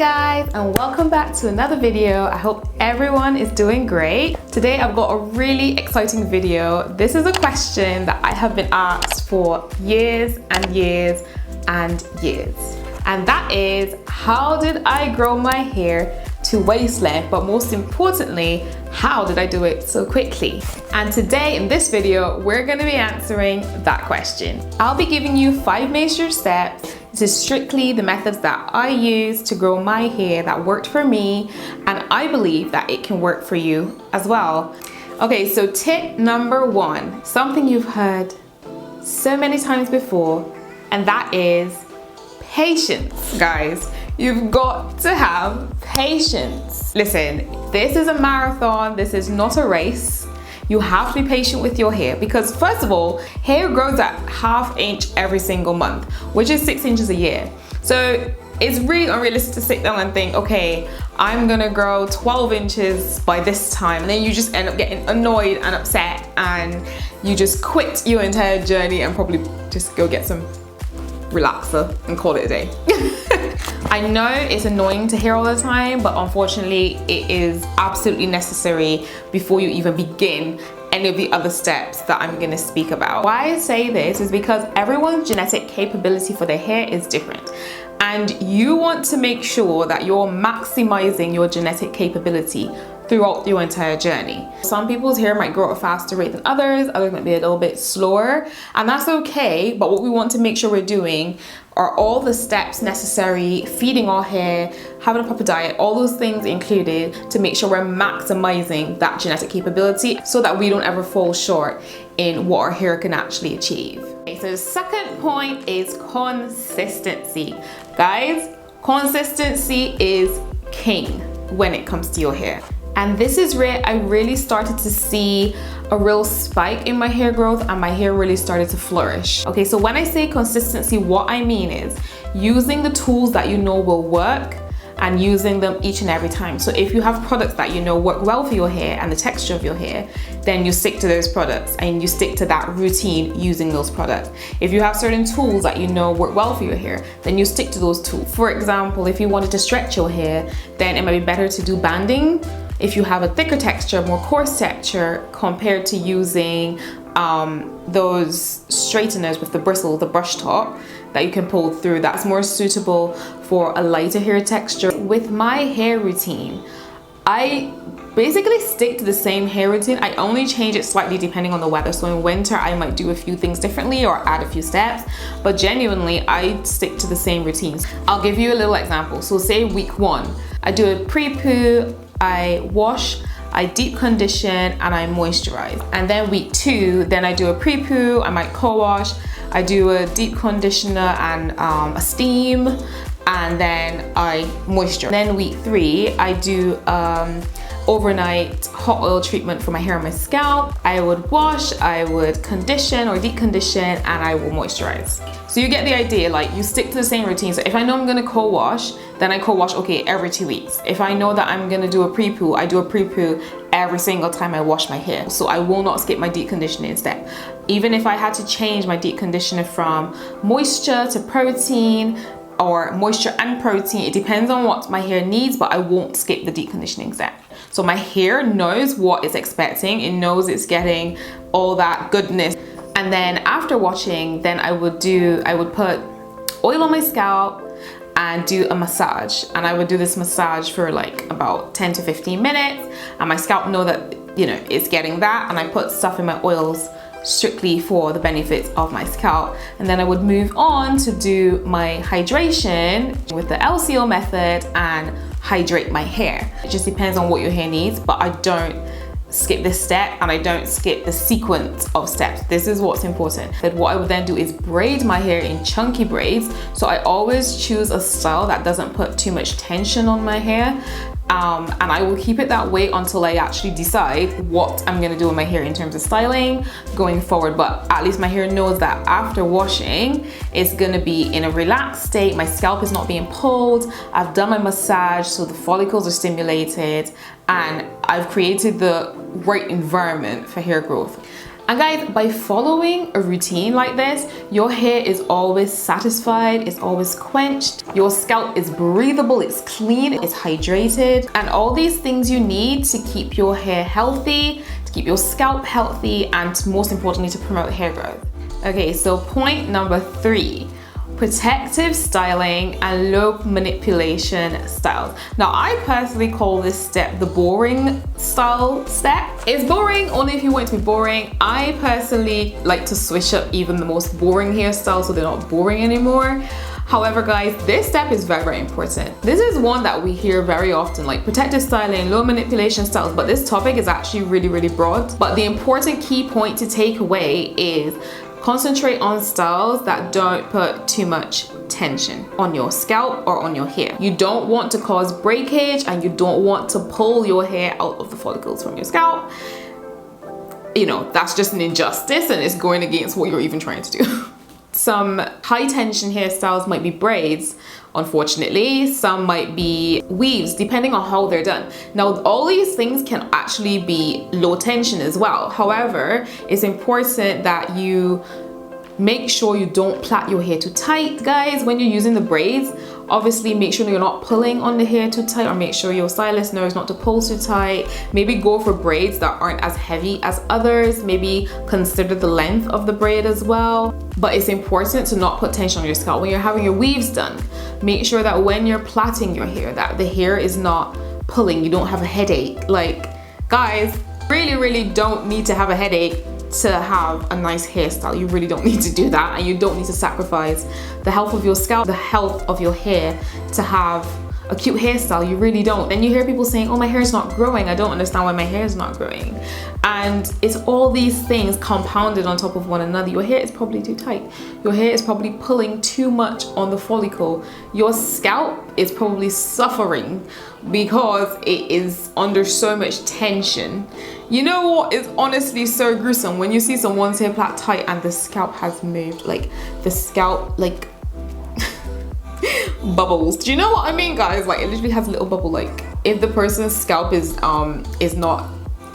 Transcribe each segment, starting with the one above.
guys, and welcome back to another video. I hope everyone is doing great. Today I've got a really exciting video. This is a question that I have been asked for years and years and years. And that is, how did I grow my hair to waist length? But most importantly, how did I do it so quickly? And today in this video, we're gonna be answering that question. I'll be giving you 5 major steps. This is strictly the methods that I use to grow my hair that worked for me, and I believe that it can work for you as well. Okay, so tip number 1, something you've heard so many times before, and that is patience. Guys, you've got to have patience. Listen, this is a marathon, this is not a race. You have to be patient with your hair because, first of all, hair grows at ½ inch every single month, which is 6 inches a year. So it's really unrealistic to sit down and think, okay, I'm gonna grow 12 inches by this time. And then you just end up getting annoyed and upset and you just quit your entire journey and probably just go get some relaxer and call it a day. I know it's annoying to hear all the time, but unfortunately it is absolutely necessary before you even begin any of the other steps that I'm gonna speak about. Why I say this is because everyone's genetic capability for their hair is different. And you want to make sure that you're maximizing your genetic capability throughout your entire journey. Some people's hair might grow at a faster rate than others might be a little bit slower, and that's okay, but what we want to make sure we're doing are all the steps necessary, feeding our hair, having a proper diet, all those things included to make sure we're maximizing that genetic capability so that we don't ever fall short in what our hair can actually achieve. Okay, so the second point is consistency. Guys, consistency is king when it comes to your hair. And this is where I really started to see a real spike in my hair growth and my hair really started to flourish. Okay, so when I say consistency, what I mean is using the tools that you know will work and using them each and every time. So if you have products that you know work well for your hair and the texture of your hair, then you stick to those products and you stick to that routine using those products. If you have certain tools that you know work well for your hair, then you stick to those tools. For example, if you wanted to stretch your hair, then it might be better to do banding if you have a thicker texture, more coarse texture, compared to using those straighteners with the bristle, the brush top that you can pull through. That's more suitable for a lighter hair texture. With my hair routine, I basically stick to the same hair routine. I only change it slightly depending on the weather. So in winter, I might do a few things differently or add a few steps, but genuinely, I stick to the same routines. I'll give you a little example. So say week 1, I do a pre-poo, I wash, I deep condition, and I moisturize. And then week 2, then I do a pre-poo, I might co-wash, I do a deep conditioner and a steam, and then I moisturize. Then week 3, I do overnight hot oil treatment for my hair and my scalp. I would wash, I would condition or deep condition, and I will moisturize. So you get the idea, like you stick to the same routine. So if I know I'm gonna co-wash, then I co-wash, okay, every 2 weeks. If I know that I'm gonna do a pre-poo, I do a pre-poo every single time I wash my hair. So I will not skip my deep conditioning step. Even if I had to change my deep conditioner from moisture to protein, or moisture and protein, it depends on what my hair needs, but I won't skip the deep conditioning step. So my hair knows what it's expecting, it knows it's getting all that goodness. And then after washing, then I would put oil on my scalp and do a massage. And I would do this massage for like about 10 to 15 minutes. And my scalp know that, you know, it's getting that. And I put stuff in my oils strictly for the benefits of my scalp. And then I would move on to do my hydration with the LCO method and hydrate my hair. It just depends on what your hair needs, but I don't skip this step and I don't skip the sequence of steps. This is what's important. That what I would then do is braid my hair in chunky braids. So I always choose a style that doesn't put too much tension on my hair. And I will keep it that way until I actually decide what I'm gonna do with my hair in terms of styling going forward. But at least my hair knows that after washing, it's gonna be in a relaxed state. My scalp is not being pulled. I've done my massage, so the follicles are stimulated, and I've created the right environment for hair growth. And guys, by following a routine like this, your hair is always satisfied, it's always quenched, your scalp is breathable, it's clean, it's hydrated, and all these things you need to keep your hair healthy, to keep your scalp healthy, and most importantly, to promote hair growth. Okay, so point number 3. Protective styling and low manipulation styles. Now, I personally call this step the boring style step. It's boring only if you want it to be boring. I personally like to switch up even the most boring hairstyles so they're not boring anymore. However, guys, this step is very, very important. This is one that we hear very often, like protective styling, low manipulation styles, but this topic is actually really, really broad. But the important key point to take away is concentrate on styles that don't put too much tension on your scalp or on your hair. You don't want to cause breakage and you don't want to pull your hair out of the follicles from your scalp. You know, that's just an injustice and it's going against what you're even trying to do. Some high tension hairstyles might be braids, unfortunately. Some might be weaves, depending on how they're done. Now, all these things can actually be low tension as well. However, it's important that you make sure you don't plait your hair too tight, guys, when you're using the braids. Obviously, make sure you're not pulling on the hair too tight, or make sure your stylist knows not to pull too tight. Maybe go for braids that aren't as heavy as others. Maybe consider the length of the braid as well. But it's important to not put tension on your scalp. When you're having your weaves done, make sure that when you're plaiting your hair, that the hair is not pulling, you don't have a headache. Like, guys, really don't need to have a headache to have a nice hairstyle. You really don't need to do that, and you don't need to sacrifice the health of your scalp, the health of your hair to have a cute hairstyle. You really don't. Then you hear people saying, oh, my hair is not growing. I don't understand why my hair is not growing. And it's all these things compounded on top of one another. Your hair is probably too tight. Your hair is probably pulling too much on the follicle. Your scalp is probably suffering because it is under so much tension. You know what is honestly so gruesome? When you see someone's hair plait tight and the scalp has moved, like the scalp, like bubbles. Do you know what I mean, guys? Like, it literally has a little bubble. Like, if the person's scalp is not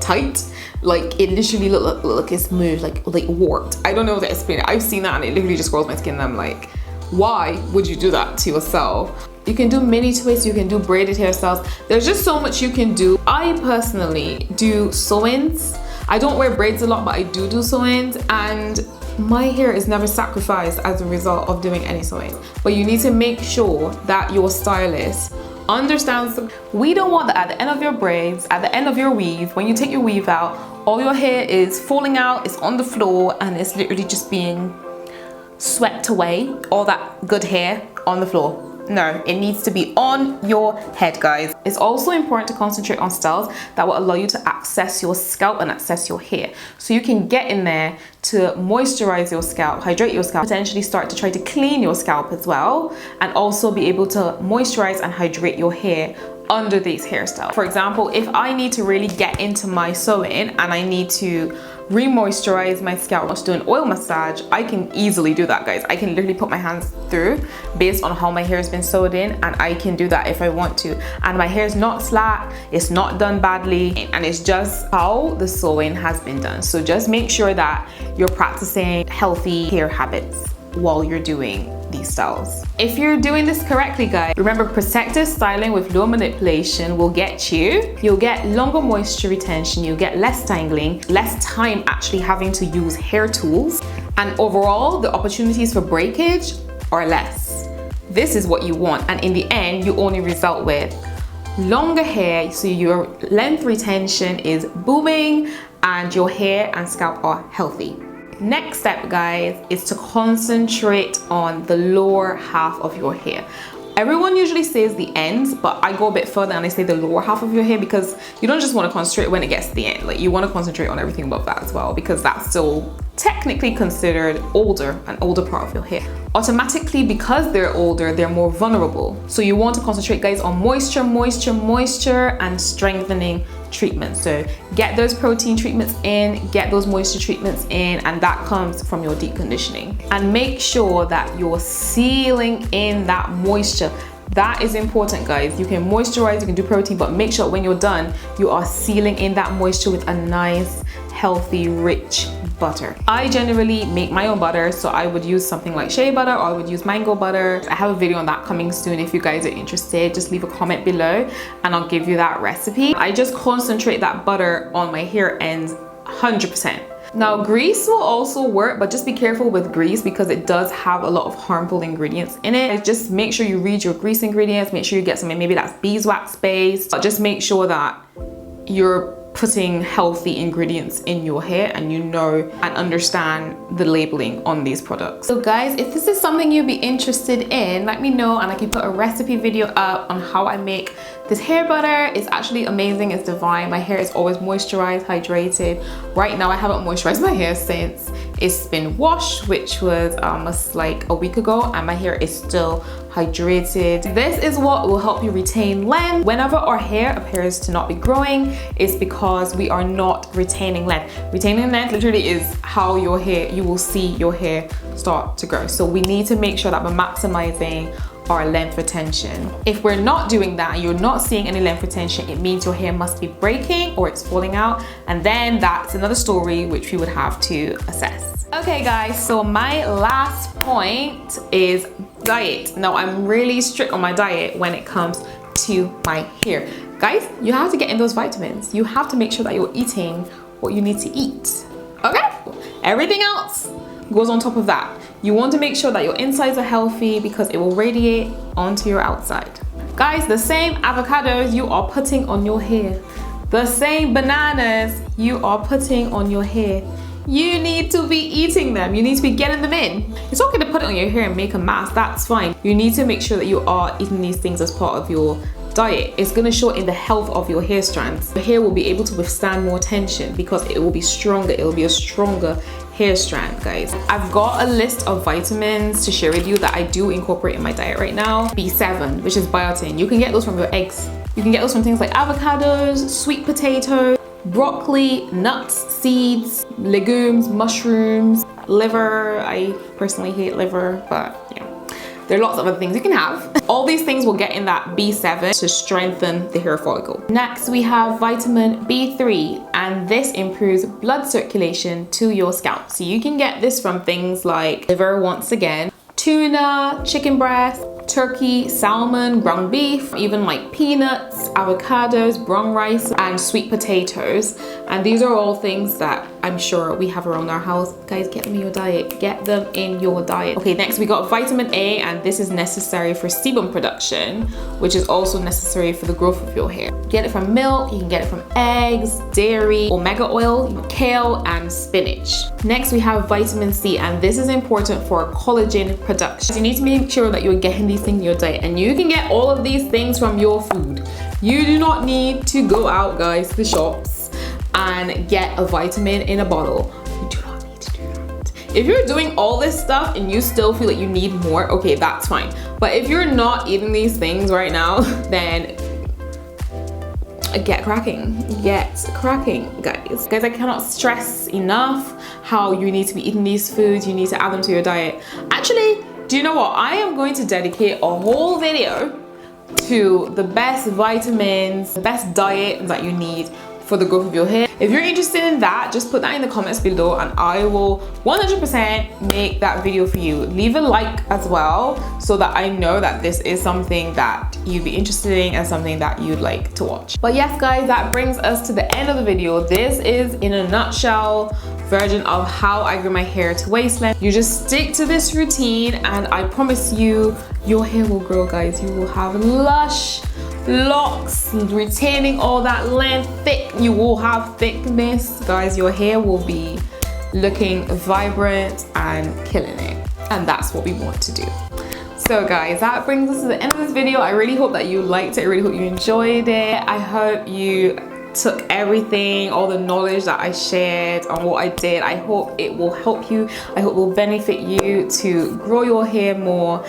tight, like, it literally look like it's moved, like warped. I don't know how to explain it. I've seen that and it literally just grows my skin and I'm like, why would you do that to yourself? You can do mini twists, you can do braided hairstyles. There's just so much you can do. I personally do sew-ins. I don't wear braids a lot, but I do sew-ins, and my hair is never sacrificed as a result of doing any sewing. But you need to make sure that your stylist understands. We don't want that at the end of your braids, at the end of your weave, when you take your weave out, all your hair is falling out, it's on the floor, and it's literally just being swept away, all that good hair on the floor. No, it needs to be on your head, guys. It's also important to concentrate on styles that will allow you to access your scalp and access your hair. So you can get in there to moisturize your scalp, hydrate your scalp, potentially start to try to clean your scalp as well, and also be able to moisturize and hydrate your hair under these hairstyles. For example, if I need to really get into my sewing and I need to re-moisturize my scalp, to do an oil massage, I can easily do that, guys. I can literally put my hands through based on how my hair has been sewed in, and I can do that if I want to. And my hair is not slack, it's not done badly, and it's just how the sewing has been done. So just make sure that you're practicing healthy hair habits while you're doing these styles. If you're doing this correctly, guys, remember, protective styling with low manipulation will get you'll get longer moisture retention, you'll get less tangling, less time actually having to use hair tools, and overall the opportunities for breakage are less. This is what you want, and in the end you only result with longer hair, so your length retention is booming and your hair and scalp are healthy. Next step, guys, is to concentrate on the lower half of your hair. Everyone usually says the ends, but I go a bit further and I say the lower half of your hair, because you don't just want to concentrate when it gets to the end. Like, you want to concentrate on everything above that as well, because that's still technically considered an older part of your hair. Automatically, because they're older, they're more vulnerable. So you want to concentrate, guys, on moisture, and strengthening treatments. So get those protein treatments in, get those moisture treatments in, and that comes from your deep conditioning. And make sure that you're sealing in that moisture. That is important, guys. You can moisturize, you can do protein, but make sure when you're done, you are sealing in that moisture with a nice, healthy, rich butter. I generally make my own butter, so I would use something like shea butter, or I would use mango butter. I have a video on that coming soon. If you guys are interested, just leave a comment below and I'll give you that recipe. I just concentrate that butter on my hair ends 100%. Now, grease will also work, but just be careful with grease because it does have a lot of harmful ingredients in it. Just make sure you read your grease ingredients. Make sure you get something, maybe that's beeswax based. Just make sure that you're putting healthy ingredients in your hair and you know and understand the labeling on these products. So guys, if this is something you'd be interested in, let me know and I can put a recipe video up on how I make this hair butter. It's actually amazing, it's divine. My hair is always moisturized, hydrated. Right now I haven't moisturized my hair since it's been washed, which was almost like a week ago, and my hair is still hydrated. This is what will help you retain length. Whenever our hair appears to not be growing, it's because we are not retaining length. Retaining length literally is how your hair, you will see your hair start to grow. So we need to make sure that we're maximizing our length retention. If we're not doing that, you're not seeing any length retention, it means your hair must be breaking or it's falling out, and then that's another story which we would have to assess. Okay guys, so my last point is diet. Now I'm really strict on my diet when it comes to my hair. Guys, you have to get in those vitamins. You have to make sure that you're eating what you need to eat. Okay? Everything else goes on top of that. You want to make sure that your insides are healthy because it will radiate onto your outside. Guys, the same avocados you are putting on your hair, the same bananas you are putting on your hair, you need to be eating them. You need to be getting them in. It's okay to put it on your hair and make a mask, that's fine. You need to make sure that you are eating these things as part of your diet. It's going to show in the health of your hair strands. The hair will be able to withstand more tension because it will be stronger. It will be a stronger hair strand, guys. I've got a list of vitamins to share with you that I do incorporate in my diet right now. B7, which is biotin. You can get those from your eggs. You can get those from things like avocados, sweet potatoes, broccoli, nuts, seeds, legumes, mushrooms, liver. I personally hate liver, but yeah. There are lots of other things you can have. All these things will get in that B7 to strengthen the hair follicle. Next, we have vitamin B3, and this improves blood circulation to your scalp. So you can get this from things like liver, once again, tuna, chicken breast, turkey, salmon, ground beef, even like peanuts, avocados, brown rice, and sweet potatoes. And these are all things that I'm sure we have around our house. Guys, get them in your diet. Get them in your diet. Okay, next we got vitamin A, and this is necessary for sebum production, which is also necessary for the growth of your hair. Get it from milk, you can get it from eggs, dairy, omega oil, kale, and spinach. Next we have vitamin C, and this is important for collagen production. You need to make sure that you're getting these things in your diet, and you can get all of these things from your food. You do not need to go out, guys, to the shops and get a vitamin in a bottle. You do not need to do that. If you're doing all this stuff and you still feel like you need more, okay, that's fine. But if you're not eating these things right now, then get cracking. Get cracking, guys. Guys, I cannot stress enough how you need to be eating these foods. You need to add them to your diet. Actually, do you know what? I am going to dedicate a whole video to the best vitamins, the best diet that you need for the growth of your hair. If you're interested in that, just put that in the comments below and I will 100% make that video for you. Leave a like as well so that I know that this is something that you'd be interested in and something that you'd like to watch. But yes, guys, that brings us to the end of the video. This is in a nutshell version of how I grew my hair to waist length. You just stick to this routine and I promise you, your hair will grow, guys. You will have lush locks, retaining all that length, thick. You will have thickness, guys. Your hair will be looking vibrant and killing it, and that's what we want to do. So guys, that brings us to the end of this video. I really hope that you liked it. I really hope you enjoyed it. I hope you took everything, all the knowledge that I shared on what I did. I hope it will help you. I hope it will benefit you to grow your hair more.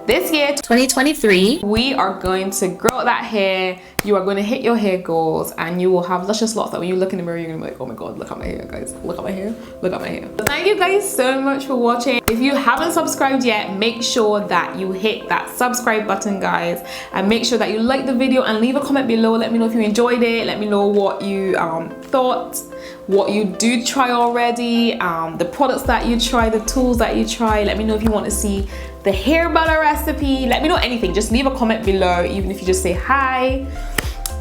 this year, 2023, we are going to grow that hair. You are going to hit your hair goals and you will have luscious locks that when you look in the mirror, you're going to be like, oh my God, look at my hair, guys. Look at my hair. Look at my hair. So thank you guys so much for watching. If you haven't subscribed yet, make sure that you hit that subscribe button, guys. And make sure that you like the video and leave a comment below. Let me know if you enjoyed it. Let me know what you thought, what you do try already, the products that you try, the tools that you try. Let me know if you want to see the hair butter recipe. Let me know anything. Just leave a comment below, even if you just say hi.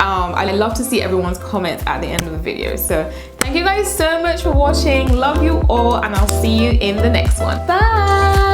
I love to see everyone's comments at the end of the video. So thank you guys so much for watching. Love you all, and I'll see you in the next one. Bye.